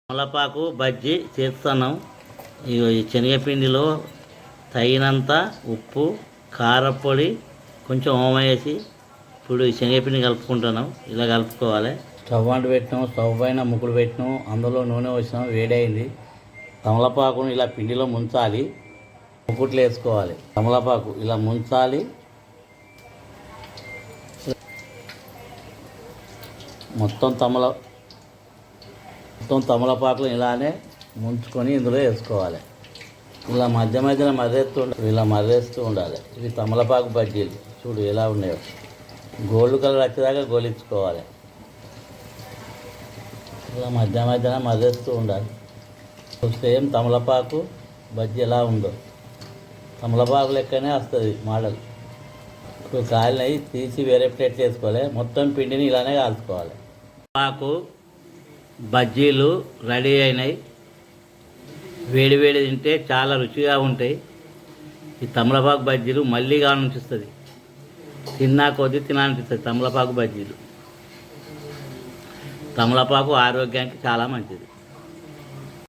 తమలపాకు బజ్జీ చేస్తున్నాం. ఈ శనగపిండిలో తగినంత ఉప్పు, కారపొడి, కొంచెం ఓమ వేసి ఇప్పుడు ఈ శనగపిండి కలుపుకుంటున్నాం. ఇలా కలుపుకోవాలి. స్టవ్ అంటు పెట్టినాం, స్టవ్ పైన ముక్కుడు పెట్టినాం, అందులో నూనె వచ్చినాం, వేడైంది. తమలపాకును ఇలా పిండిలో ముంచాలి, ముక్కుట్లు వేసుకోవాలి. తమలపాకు ఇలా ముంచాలి, మొత్తం తమలపాకులు ఇలానే ముంచుకొని ఇందులో వేసుకోవాలి. ఇలా మధ్య మధ్యలో మర్రేస్తూ ఉండాలి. ఇవి తమలపాకు బజ్జీలు చూడు ఎలా ఉన్నాయో. గోల్డ్ కలర్ వచ్చేదాకా గోలించుకోవాలి. ఇలా మధ్య మధ్యలో మర్రేస్తూ ఉండాలి. సేమ్ తమలపాకు బజ్జీ ఎలా ఉందో తమలపాకు లెక్కనే వస్తుంది మోడల్. ఇప్పుడు కాలినవి తీసి వేరే ప్లేట్ వేసుకోవాలి. మొత్తం పిండిని ఇలానే కాల్చుకోవాలి. పాకు బజ్జీలు రెడీ అయినాయి. వేడి వేడి తింటే చాలా రుచిగా ఉంటాయి. ఈ తమలపాకు బజ్జీలు మళ్ళీ కావాలనిపిస్తుంది, తిన్నా కొద్దీ తినాలనిపిస్తుంది. తమలపాకు బజ్జీలు, తమలపాకు ఆరోగ్యానికి చాలా మంచిది.